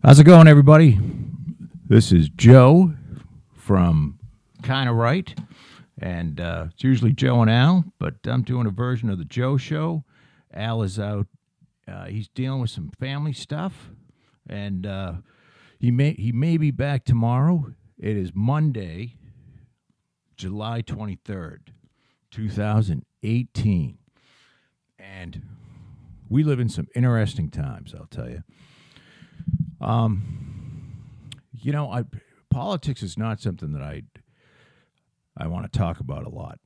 How's it going, everybody? This is Joe from Kinda Right, and it's usually Joe and Al, but I'm doing a version of the Joe Show. Al is out; he's dealing with some family stuff, and he may be back tomorrow. It is Monday, July 23rd, 2018, and we live in some interesting times. I'll tell you. You know, politics is not something that I want to talk about a lot,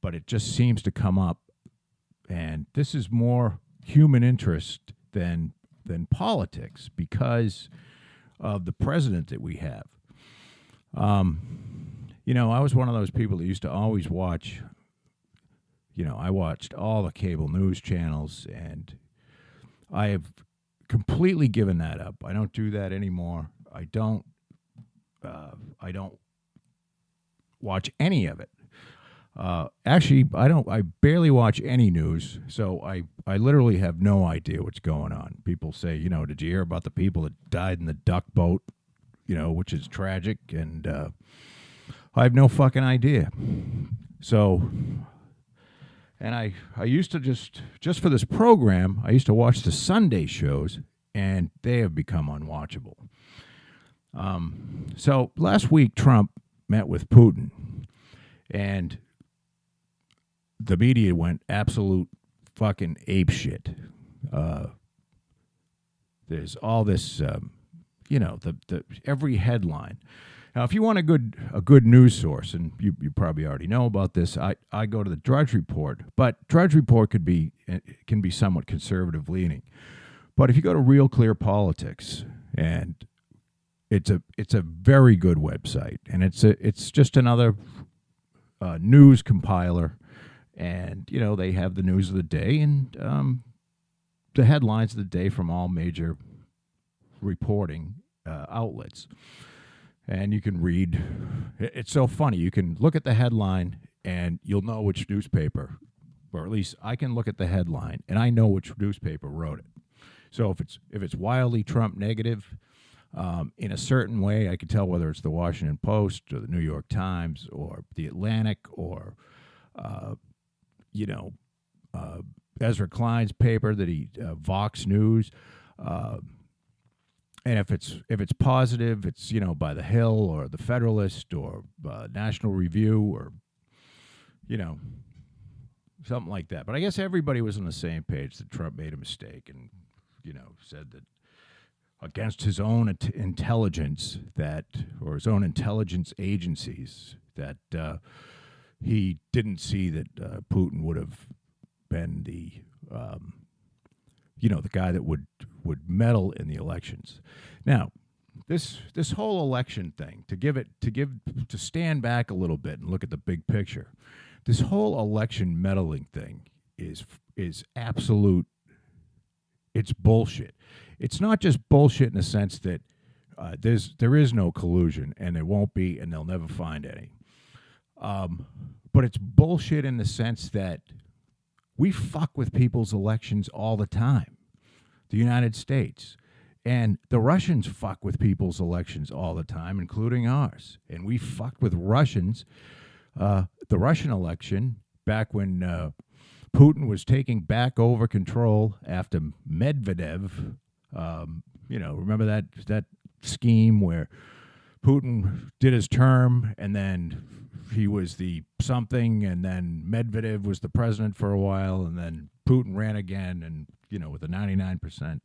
but it just seems to come up, and this is more human interest than politics because of the president that we have. You know, I was one of those people that used to always watch. You know, I watched all the cable news channels, and I have completely given that up. I don't do that anymore. I don't watch any of it. Actually, I don't. I barely watch any news, so I literally have no idea what's going on. People say, you know, did you hear about the people that died in the duck boat? You know, which is tragic, and I have no fucking idea. So, and I used to just for this program, I used to watch the Sunday shows, and they have become unwatchable. So last week, Trump met with Putin, and the media went absolute fucking apeshit. There's all this, you know, the every headline. Now, if you want a good news source, and you probably already know about this, I go to the Drudge Report, but Drudge Report can be somewhat conservative leaning. But if you go to Real Clear Politics, and it's a very good website, and it's just another news compiler, and you know they have the news of the day and the headlines of the day from all major reporting outlets. And you can read. It's so funny. You can look at the headline, and you'll know which newspaper, or at least I can look at the headline, and I know which newspaper wrote it. So if it's wildly Trump negative, in a certain way, I can tell whether it's the Washington Post or the New York Times or the Atlantic or, you know, Ezra Klein's paper that Vox News. And if it's positive, it's, you know, by the Hill or the Federalist or National Review or, you know, something like that. But I guess everybody was on the same page that Trump made a mistake and, you know, said that against his own intelligence or his own intelligence agencies that he didn't see that Putin would have been the you know, the guy that would meddle in the elections. Now, this whole election thing, to stand back a little bit and look at the big picture, this whole election meddling thing is absolute. It's bullshit. It's not just bullshit in the sense that there is no collusion, and there won't be, and they'll never find any. But it's bullshit in the sense that we fuck with people's elections all the time, the United States. And the Russians fuck with people's elections all the time, including ours. And we fucked with Russians, the Russian election, back when Putin was taking back over control after Medvedev. You know, remember that scheme where Putin did his term, and then he was the something, and then Medvedev was the president for a while, and then Putin ran again, and, you know, with a 99%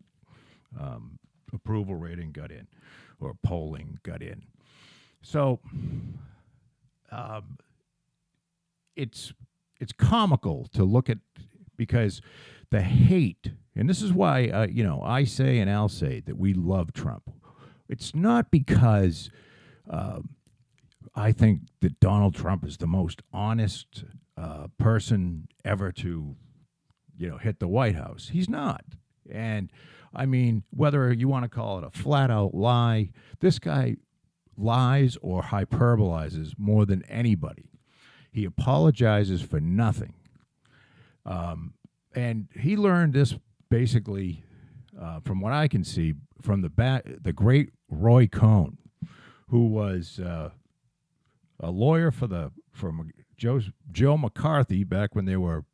approval rating got in, or polling got in. So it's comical to look at, because the hate, and this is why, you know, I say and I'll say that we love Trump. It's not because I think that Donald Trump is the most honest person ever to, you know, hit the White House. He's not. And I mean, whether you want to call it a flat out lie, this guy lies or hyperbolizes more than anybody. He apologizes for nothing. And he learned this basically from what I can see, from the great Roy Cohn, who was a lawyer from Joe McCarthy back when they were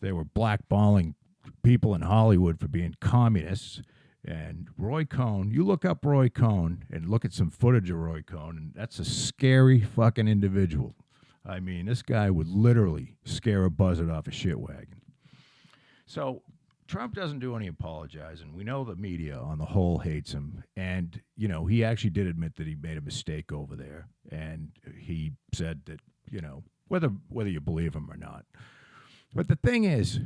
blackballing people in Hollywood for being communists. And Roy Cohn, you look up Roy Cohn and look at some footage of Roy Cohn, and that's a scary fucking individual. I mean, this guy would literally scare a buzzard off a shit wagon. So Trump doesn't do any apologizing. We know the media on the whole hates him. And, he actually did admit that he made a mistake over there. And he said that, whether you believe him or not. But the thing is,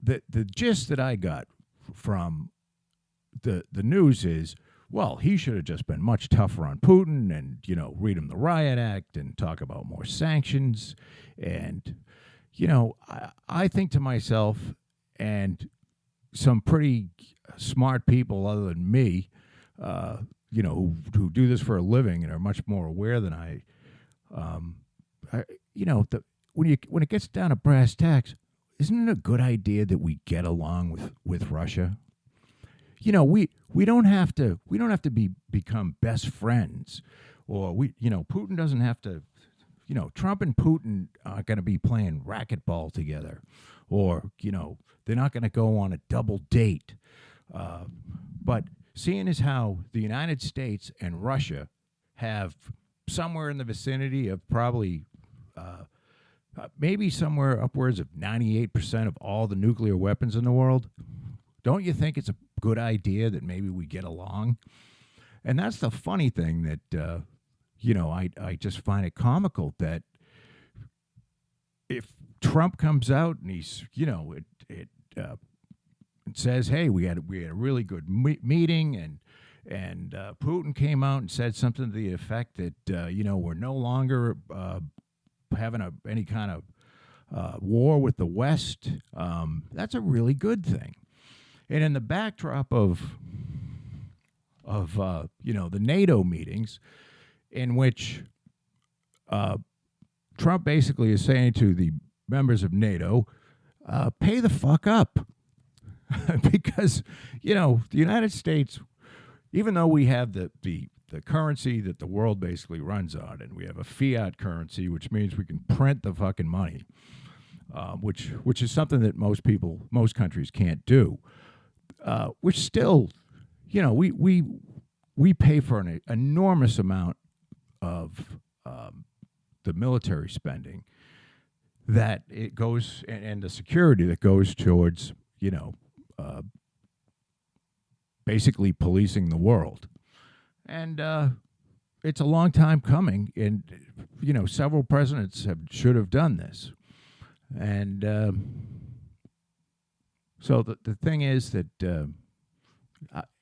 the gist that I got from the news is, well, he should have just been much tougher on Putin and, read him the Riot Act and talk about more sanctions. And, I think to myself, and some pretty smart people other than me, who do this for a living and are much more aware than when it gets down to brass tacks, isn't it a good idea that we get along with Russia? We don't have to become best friends, or Putin doesn't have to. Trump and Putin aren't going to be playing racquetball together, or they're not going to go on a double date. But seeing as how the United States and Russia have somewhere in the vicinity of probably maybe somewhere upwards of 98% of all the nuclear weapons in the world, don't you think it's a good idea that maybe we get along? And that's the funny thing that, I just find it comical that if Trump comes out and he's, it says, hey, we had a really good meeting, and Putin came out and said something to the effect that, we're no longer having any kind of war with the West, that's a really good thing. And in the backdrop of the NATO meetings, in which Trump basically is saying to the members of NATO, pay the fuck up. Because, the United States, even though we have the currency that the world basically runs on, and we have a fiat currency, which means we can print the fucking money, which is something that most countries can't do. Which still, we pay for an enormous amount of the military spending that it goes, and the security that goes towards, basically policing the world. And it's a long time coming, and several presidents should have done this. And so the thing is that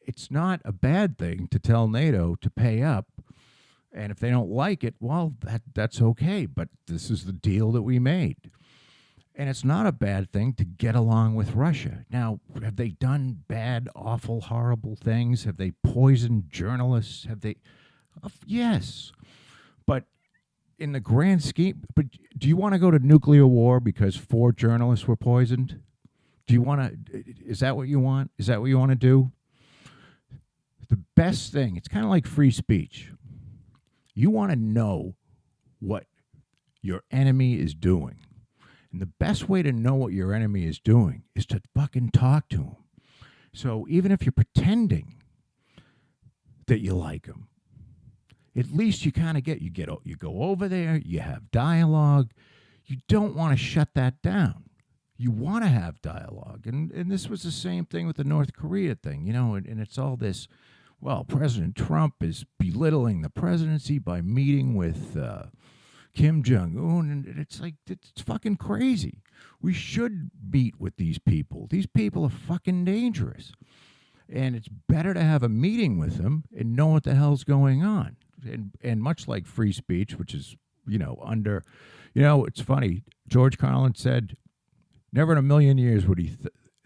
it's not a bad thing to tell NATO to pay up, and if they don't like it, well, that's okay. But this is the deal that we made. And it's not a bad thing to get along with Russia. Now, have they done bad, awful, horrible things? Have they poisoned journalists? Yes. But in the grand scheme, do you want to go to nuclear war because 4 journalists were poisoned? Is that what you want? Is that what you want to do? The best thing, it's kind of like free speech. You want to know what your enemy is doing. And the best way to know what your enemy is doing is to fucking talk to him. So even if you're pretending that you like him, at least you go over there, you have dialogue. You don't want to shut that down. You want to have dialogue. And this was the same thing with the North Korea thing, and it's all this, well, President Trump is belittling the presidency by meeting with Kim Jong-un, and it's like, it's fucking crazy. We should meet with these people. These people are fucking dangerous. And it's better to have a meeting with them and know what the hell's going on. And much like free speech, which is, it's funny, George Carlin said, never in a million years would he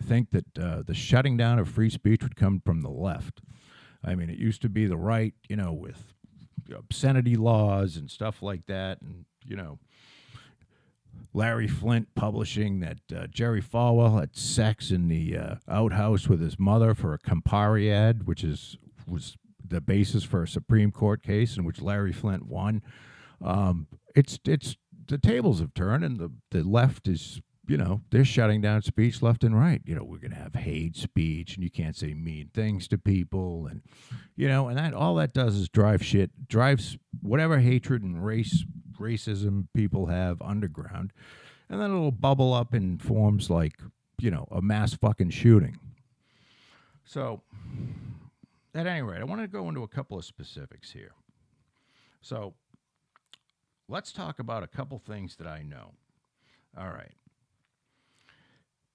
think that the shutting down of free speech would come from the left. I mean, it used to be the right, with obscenity laws and stuff like that, and Larry Flint publishing that Jerry Falwell had sex in the outhouse with his mother for a Campari ad, which was the basis for a Supreme Court case in which Larry Flint won. It's the tables have turned, and the left is, they're shutting down speech left and right. We're going to have hate speech, and you can't say mean things to people, and and that all that does is drives whatever hatred and racism people have underground, and then it'll bubble up in forms like a mass fucking shooting. So at any rate, I want to go into a couple of specifics here. So let's talk about a couple things that I know. All right.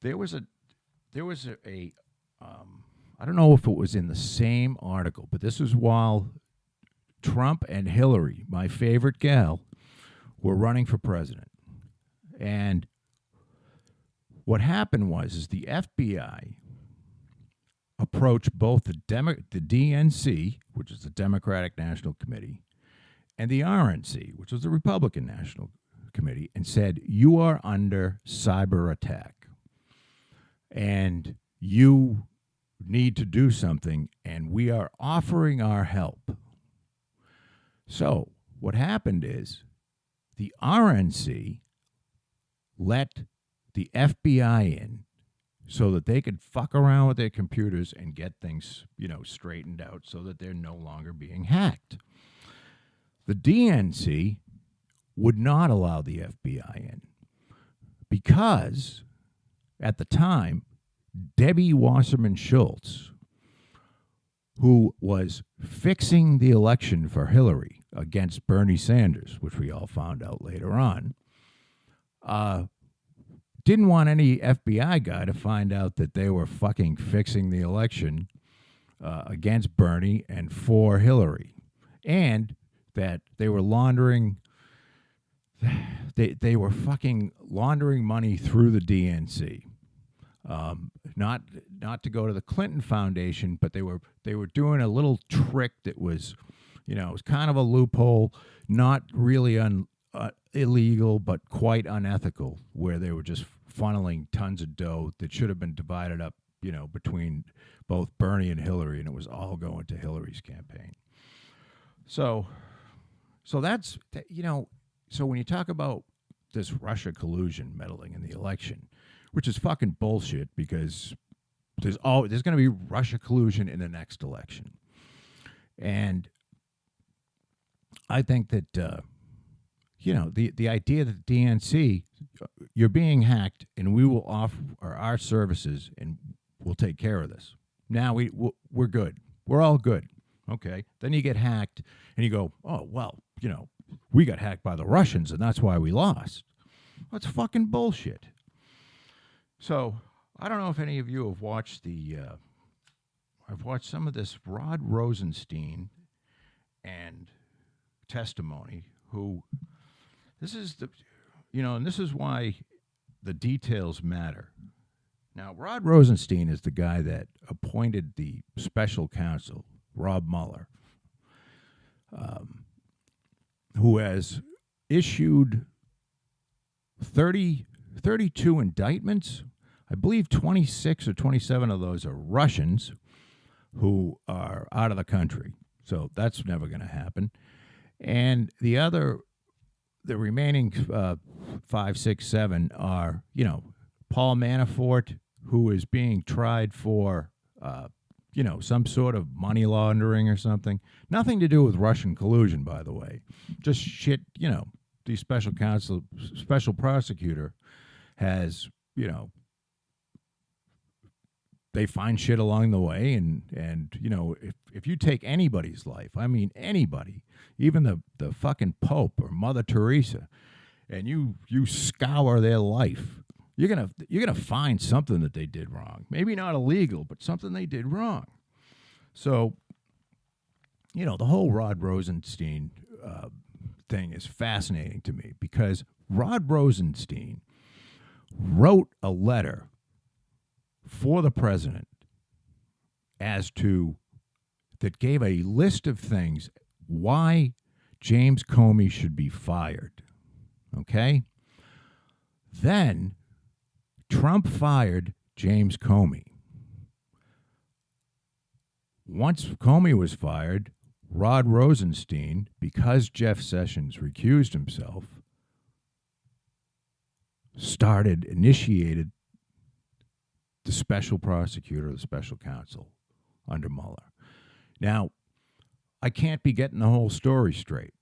There was a I don't know if it was in the same article, but this was while Trump and Hillary, my favorite gal, were running for president. And what happened is the FBI approached both the DNC, which is the Democratic National Committee, and the RNC, which was the Republican National Committee, and said, you are under cyber attack. And you need to do something, and we are offering our help. So what happened is the RNC let the FBI in so that they could fuck around with their computers and get things, straightened out so that they're no longer being hacked. The DNC would not allow the FBI in because at the time, Debbie Wasserman Schultz, who was fixing the election for Hillary against Bernie Sanders, which we all found out later on, didn't want any FBI guy to find out that they were fucking fixing the election against Bernie and for Hillary, and that they were laundering. They were fucking laundering money through the DNC. Not to go to the Clinton Foundation, but they were doing a little trick that was, it was kind of a loophole, not really illegal, but quite unethical, where they were just funneling tons of dough that should have been divided up, between both Bernie and Hillary, and it was all going to Hillary's campaign. So that's, so when you talk about this Russia collusion meddling in the election, which is fucking bullshit, because there's going to be Russia collusion in the next election. And I think that, the idea that the DNC, you're being hacked and we will offer our services and we'll take care of this. Now we're good. We're all good. Okay. Then you get hacked and you go, oh, well, we got hacked by the Russians and that's why we lost. That's fucking bullshit. So I don't know if any of you have watched I've watched some of this Rod Rosenstein and testimony, this is and this is why the details matter. Now, Rod Rosenstein is the guy that appointed the special counsel, Rob Mueller, who has issued 32 indictments. I believe 26 or 27 of those are Russians who are out of the country. So that's never going to happen. And the remaining 5, 6, 7 are, Paul Manafort, who is being tried for, some sort of money laundering or something. Nothing to do with Russian collusion, by the way. Just shit, the special prosecutor has, they find shit along the way, and if you take anybody's life, I mean anybody, even the fucking Pope or Mother Teresa, and you scour their life, you're gonna find something that they did wrong. Maybe not illegal, but something they did wrong. So, the whole Rod Rosenstein thing is fascinating to me, because Rod Rosenstein wrote a letter for the president that gave a list of things why James Comey should be fired. Okay? Then Trump fired James Comey. Once Comey was fired, Rod Rosenstein, because Jeff Sessions recused himself, initiated the special prosecutor, the special counsel under Mueller. Now, I can't be getting the whole story straight.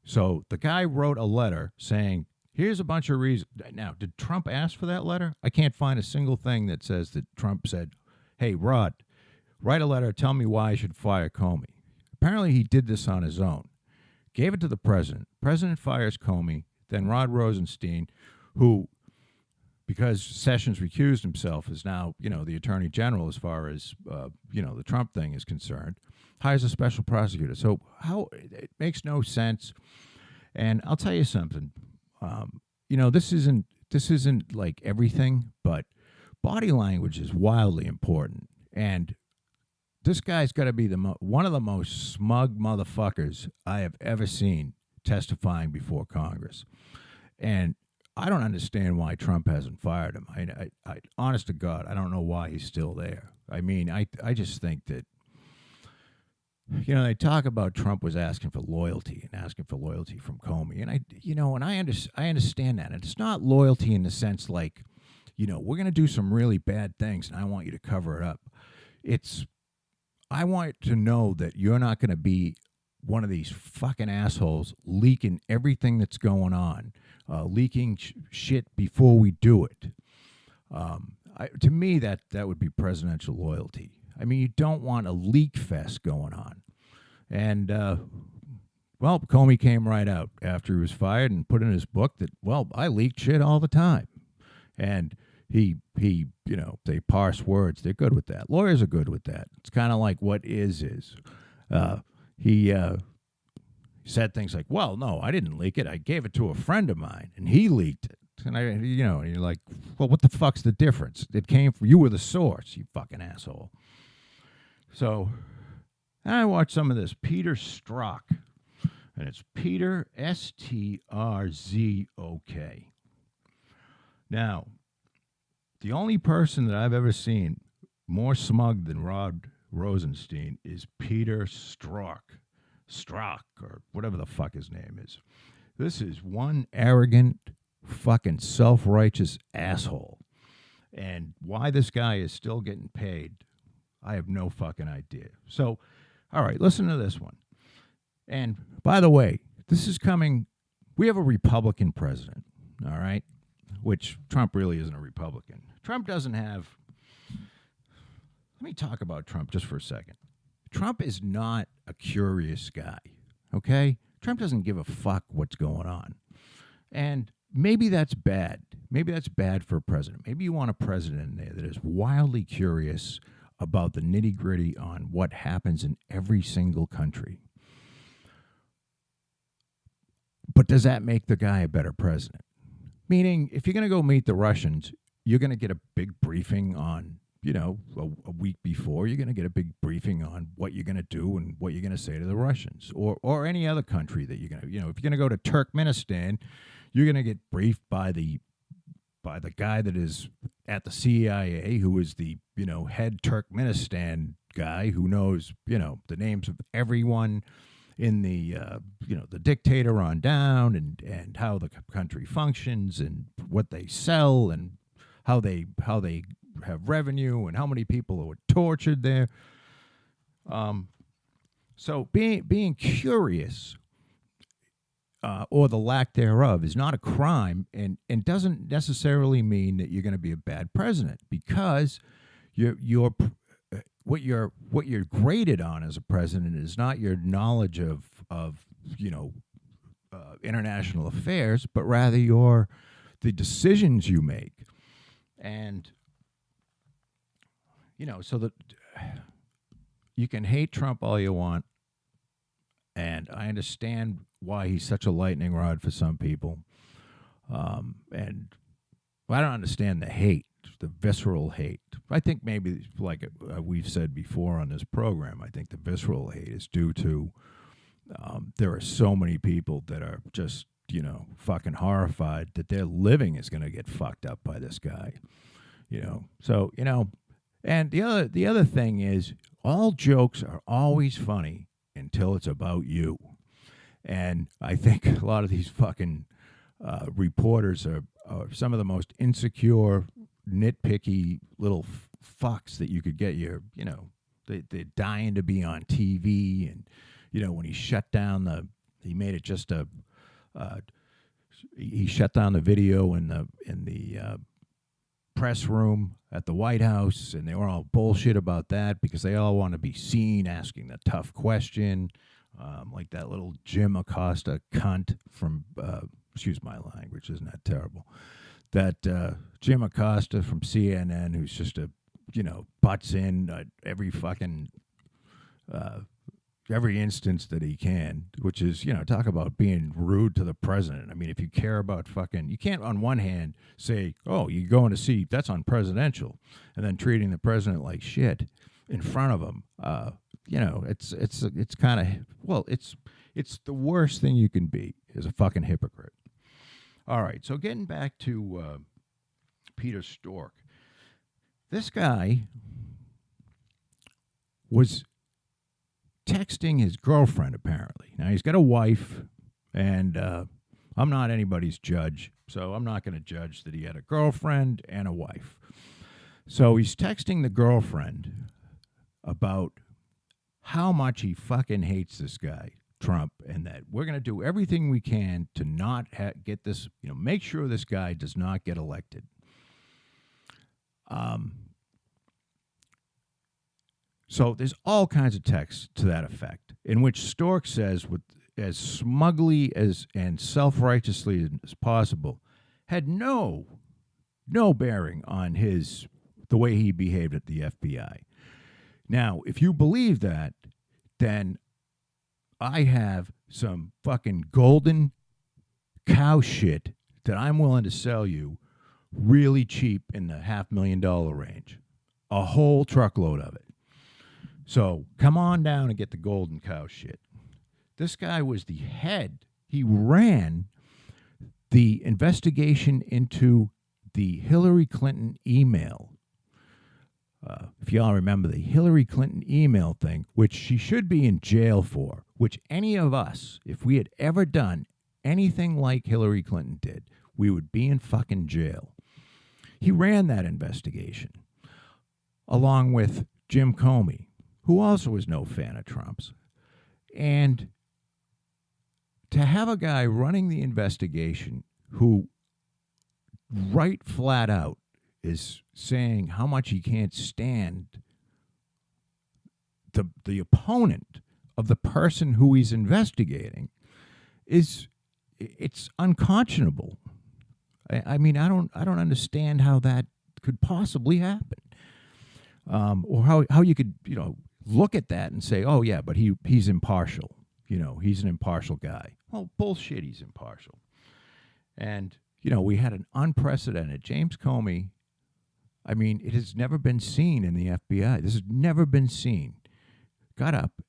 So the guy wrote a letter saying, here's a bunch of reasons. Now, did Trump ask for that letter? I can't find a single thing that says that Trump said, hey, Rod, write a letter, tell me why I should fire Comey. Apparently he did this on his own. Gave it to the president. President fires Comey. Then Rod Rosenstein, who, because Sessions recused himself, is now, the attorney general as far as, the Trump thing is concerned, hires a special prosecutor. So it makes no sense. And I'll tell you something. This isn't like everything, but body language is wildly important. And this guy's got to be one of the most smug motherfuckers I have ever seen testifying before Congress. And I don't understand why Trump hasn't fired him. I honest to God, I don't know why he's still there. I mean, I just think that, they talk about Trump was asking for loyalty from Comey. And I understand that. And it's not loyalty in the sense like, we're going to do some really bad things and I want you to cover it up. I want to know that you're not going to be one of these fucking assholes leaking everything that's going on, leaking shit before we do it. To me, that would be presidential loyalty. I mean, you don't want a leak fest going on. And, Comey came right out after he was fired and put in his book that, I leaked shit all the time. And he they parse words. They're good with that. Lawyers are good with that. It's kind of like what is. He said things like, no, I didn't leak it. I gave it to a friend of mine, and he leaked it. And and you're like, what the fuck's the difference? It came from, you were the source, you fucking asshole. So I watched some of this Peter Strzok, and it's Peter, Strzok. Now, the only person that I've ever seen more smug than Rod Rosenstein is Peter Strzok, or whatever the fuck his name is. This is one arrogant, fucking self-righteous asshole. And why this guy is still getting paid, I have no fucking idea. So, all right, listen to this one. And by the way, this is coming, we have a Republican president, all right? Which Trump really isn't a Republican. Trump doesn't have, let me talk about Trump just for a second. Trump is not a curious guy, okay? Trump doesn't give a fuck what's going on. And maybe that's bad. Maybe that's bad for a president. Maybe you want a president in there that is wildly curious about the nitty-gritty on what happens in every single country. But does that make the guy a better president? Meaning, if you're going to go meet the Russians, you're going to get a big briefing on, a week before. You're going to get a big briefing on what you're going to do and what you're going to say to the Russians or any other country that you're going to, if you're going to go to Turkmenistan, you're going to get briefed by the guy that is at the CIA, who is the, head Turkmenistan guy who knows, the names of everyone in the, the dictator on down and how the country functions and what they sell and how they have revenue and how many people are tortured there. So being curious or the lack thereof is not a crime and doesn't necessarily mean that you're going to be a bad president, because what you're graded on as a president is not your knowledge of international affairs, but rather the decisions you make. And so that you can hate Trump all you want, and I understand why he's such a lightning rod for some people. And I don't understand the hate, the visceral hate. I think maybe, like we've said before on this program, I think the visceral hate is due to there are so many people that are just fucking horrified that their living is going to get fucked up by this guy. So, and the other thing is, all jokes are always funny until it's about you. And I think a lot of these fucking reporters are some of the most insecure, nitpicky little fucks that you could get. They're dying to be on TV. And, when he shut down he made it just he shut down the video in the press room at the White House, and they were all bullshit about that because they all want to be seen asking the tough question, like that little Jim Acosta cunt from, excuse my language, isn't that terrible? That Jim Acosta from CNN, who's just butts in every fucking every instance that he can, which is, talk about being rude to the president. I mean, if you care about you can't on one hand say, oh, you're going to see, that's unpresidential, and then treating the president like shit in front of him. It's kind of, well, it's the worst thing you can be is a fucking hypocrite. All right, so getting back to Peter Stork. This guy was texting his girlfriend, apparently. Now, he's got a wife, and I'm not anybody's judge, so I'm not going to judge that he had a girlfriend and a wife. So he's texting the girlfriend about how much he fucking hates this guy, Trump, and that we're going to do everything we can to not get this, make sure this guy does not get elected. So there's all kinds of texts to that effect, in which Stork says, with as smugly and self-righteously as possible, had no bearing on the way he behaved at the FBI. Now, if you believe that, then I have some fucking golden cow shit that I'm willing to sell you really cheap in the $500,000 range. A whole truckload of it. So come on down and get the golden cow shit. This guy was the head. He ran the investigation into the Hillary Clinton email. If y'all remember the Hillary Clinton email thing, which she should be in jail for, which any of us, if we had ever done anything like Hillary Clinton did, we would be in fucking jail. He ran that investigation along with Jim Comey, who also was no fan of Trump's. And to have a guy running the investigation who right flat out is saying how much he can't stand the opponent of the person who he's investigating it's unconscionable. I mean, I don't understand how that could possibly happen. Or how you could, look at that and say, oh, yeah, but he's impartial. He's an impartial guy. Well, bullshit, he's impartial. And, we had an unprecedented James Comey. I mean, it has never been seen in the FBI. This has never been seen. Got up,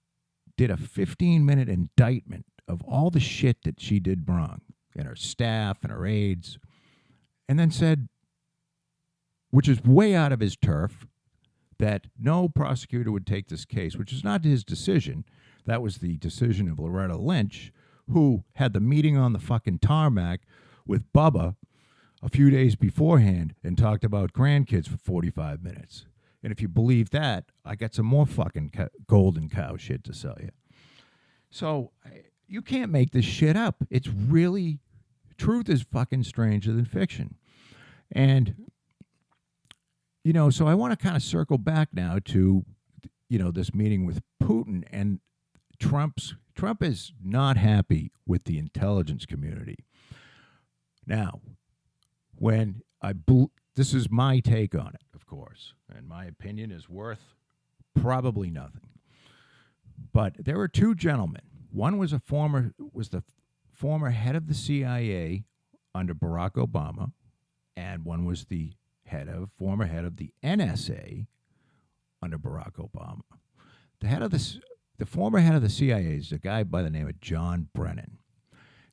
did a 15-minute indictment of all the shit that she did wrong, and her staff and her aides, and then said, which is way out of his turf, that no prosecutor would take this case, which is not his decision. That was the decision of Loretta Lynch, who had the meeting on the fucking tarmac with Bubba a few days beforehand and talked about grandkids for 45 minutes. And if you believe that, I got some more fucking golden cow shit to sell you. So you can't make this shit up. It's really, truth is fucking stranger than fiction. And so I want to kind of circle back now to, this meeting with Putin, and Trump is not happy with the intelligence community. Now, this is my take on it, of course, and my opinion is worth probably nothing. But there were two gentlemen. One was the former head of the CIA under Barack Obama, and one was the former head of the NSA under Barack Obama. The former head of the CIA is a guy by the name of John Brennan.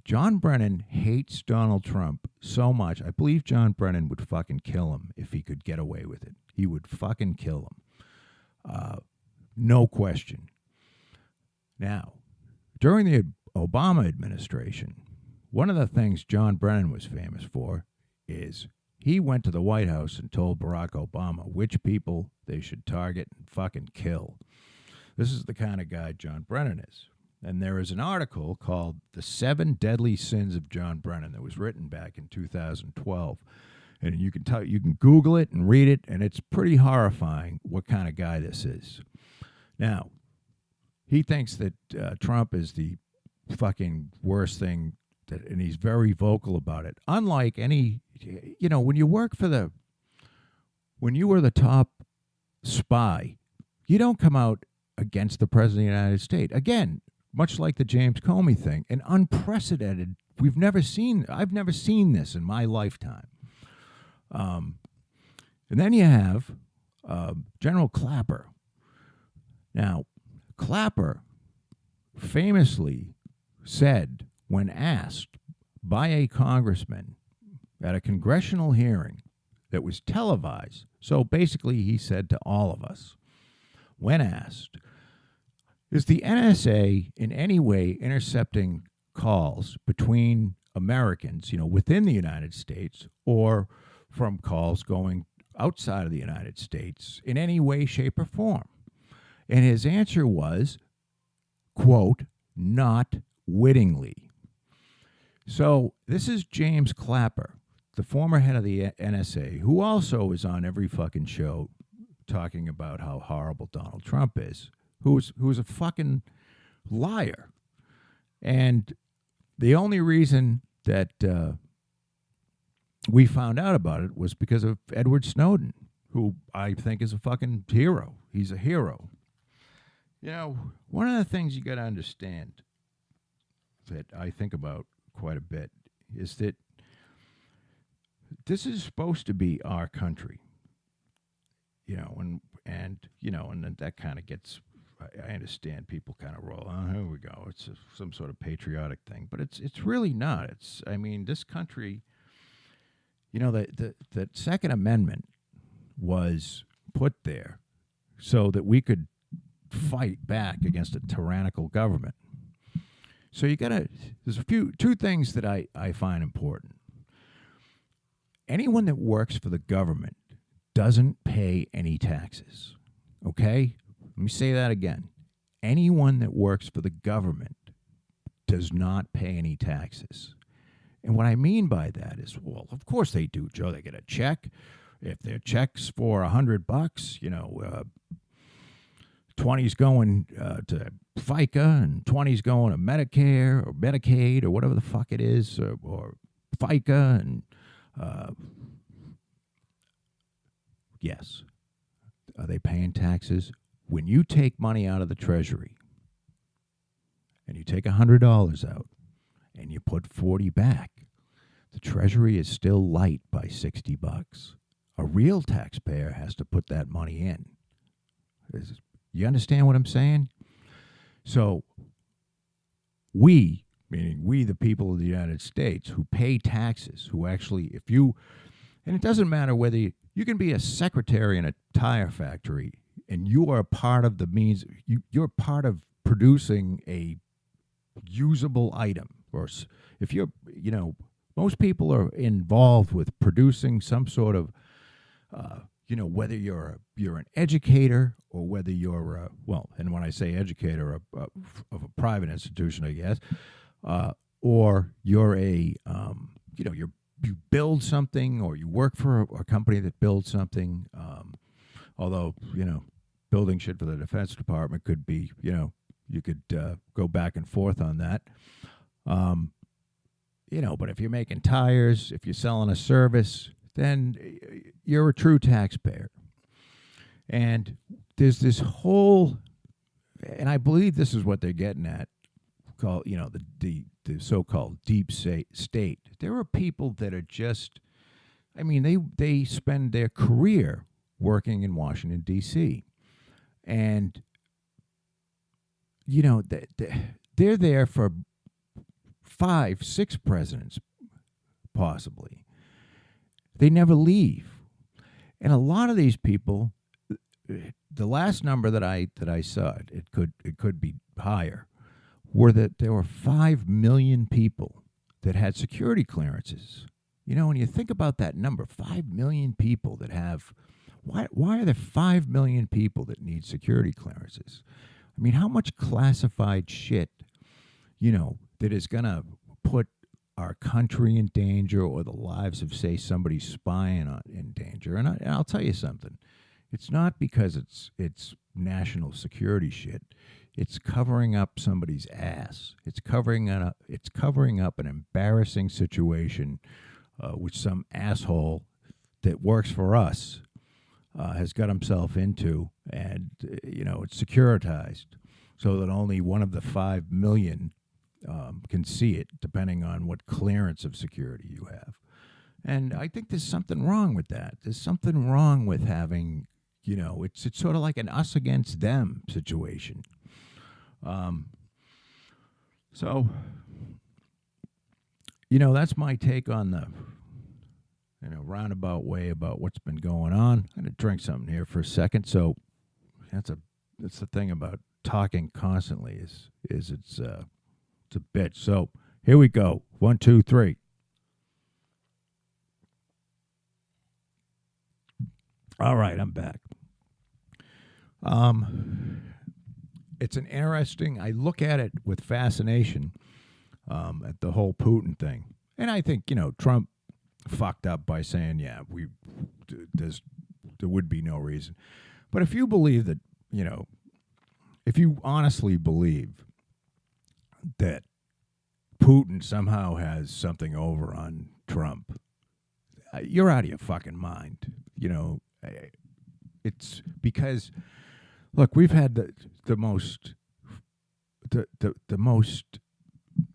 John Brennan hates Donald Trump so much. I believe John Brennan would fucking kill him if he could get away with it. He would fucking kill him. No question. Now, during the Obama administration, one of the things John Brennan was famous for is he went to the White House and told Barack Obama which people they should target and fucking kill. This is the kind of guy John Brennan is. And there is an article called The 7 Deadly Sins of John Brennan that was written back in 2012. And you can Google it and read it, and it's pretty horrifying what kind of guy this is. Now, he thinks that Trump is the fucking worst thing, and he's very vocal about it. Unlike any, when you were the top spy, you don't come out against the President of the United States. Again, much like the James Comey thing, an unprecedented, I've never seen this in my lifetime. And then you have General Clapper. Now, Clapper famously said, when asked by a congressman at a congressional hearing that was televised, so basically he said to all of us, when asked, is the NSA in any way intercepting calls between Americans, within the United States, or from calls going outside of the United States in any way, shape, or form? And his answer was, quote, not wittingly. So this is James Clapper, the former head of the NSA, who also is on every fucking show talking about how horrible Donald Trump is, who's a fucking liar. And the only reason that we found out about it was because of Edward Snowden, who I think is a fucking hero. He's a hero. One of the things you got to understand that I think about quite a bit is that this is supposed to be our country. And that kind of gets, I understand people kind of roll, here we go. It's some sort of patriotic thing, but it's really not. This country, the Second Amendment was put there so that we could fight back against a tyrannical government. So there's two things that I find important. Anyone that works for the government doesn't pay any taxes. Okay? Let me say that again. Anyone that works for the government does not pay any taxes. And what I mean by that is, well, of course they do, Joe. They get a check. If their check's for $100, 20's going to FICA and 20's going to Medicare or Medicaid or whatever the fuck it is, or FICA. And yes, are they paying taxes? When you take money out of the Treasury and you take $100 out and you put 40 back, the Treasury is still light by $60. A real taxpayer has to put that money in. You understand what I'm saying? So we, meaning we, the people of the United States, who pay taxes, who actually, and it doesn't matter whether you can be a secretary in a tire factory and you are part of the means, you're part of producing a usable item. Or if you're, most people are involved with producing some sort of, whether you're an educator or whether you're, and when I say educator, of a private institution, I guess, or you're you build something, or you work for a company that builds something. Although, building shit for the Defense Department could be, you could go back and forth on that. But if you're making tires, if you're selling a service, then you're a true taxpayer. And there's this whole, and I believe this is what they're getting at, called, the so-called deep state. There are people that are just, they spend their career working in Washington, D.C. And, they're there for 5, 6 presidents, possibly. They never leave. And a lot of these people, the last number that I saw, it could be higher, were that there were 5 million people that had security clearances. You know, when you think about that number, 5 million people that have, why are there 5 million people that need security clearances? I mean, how much classified shit, you know, that is going to put our country in danger, or the lives of, say, somebody spying in danger? And I'll tell you something. It's not because it's national security shit. It's covering up somebody's ass. It's covering up an embarrassing situation which some asshole that works for us has got himself into, and you know, it's securitized so that only one of the 5 million can see it, depending on what clearance of security you have. And I think there's something wrong with that. There's something wrong with having, you know, it's sort of like an us against them situation. So, you know, that's my take on the, you know, roundabout way about what's been going on. I'm going to drink something here for a second. So that's the thing about talking constantly is it's a bitch. So here we go. 1, 2, 3. All right, I'm back. It's an interesting, I look at it with fascination, at the whole Putin thing. And I think, you know, Trump fucked up by saying, yeah, there would be no reason. But if you believe that, you know, if you honestly believe that Putin somehow has something over on Trump, you're out of your fucking mind. You know, it's because, look, we've had the most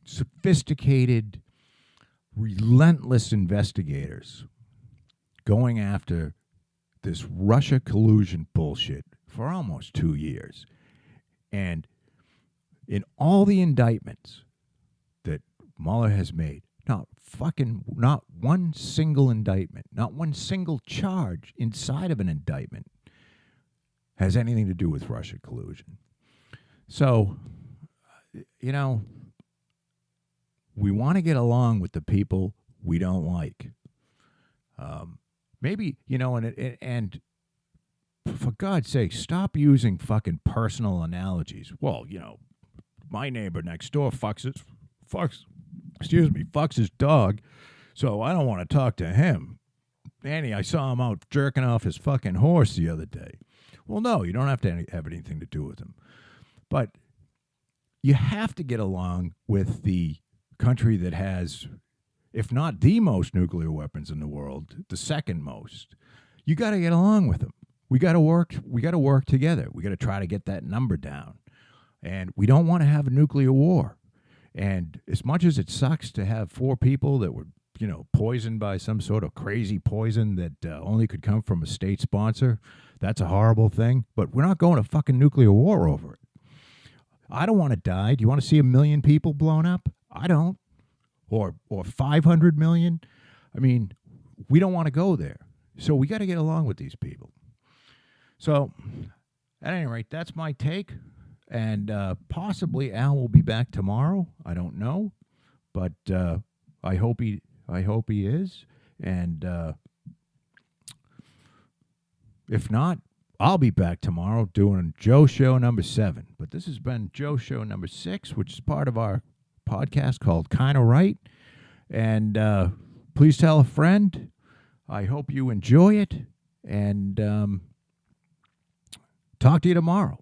sophisticated, relentless investigators going after this Russia collusion bullshit for almost 2 years. And in all the indictments that Mueller has made, not one single indictment, not one single charge inside of an indictment has anything to do with Russia collusion. So, you know, we want to get along with the people we don't like. Maybe, you know, and for God's sake, stop using fucking personal analogies. Well, you know, my neighbor next door fucks his dog, so I don't want to talk to him. Annie, I saw him out jerking off his fucking horse the other day. Well, no, you don't have to have anything to do with him. But you have to get along with the country that has, if not the most nuclear weapons in the world, the second most. You got to get along with them. We got to work together. We got to try to get that number down. And we don't want to have a nuclear war. And as much as it sucks to have 4 people that were, you know, poisoned by some sort of crazy poison that only could come from a state sponsor, that's a horrible thing. But we're not going to fucking nuclear war over it. I don't want to die. Do you want to see 1 million people blown up? I don't. Or 500 million? I mean, we don't want to go there. So we got to get along with these people. So, at any rate, that's my take. And possibly Al will be back tomorrow. I don't know, but I hope he is. And if not, I'll be back tomorrow doing Joe Show number 7. But this has been Joe Show number 6, which is part of our podcast called Kinda Right. And please tell a friend. I hope you enjoy it. And talk to you tomorrow.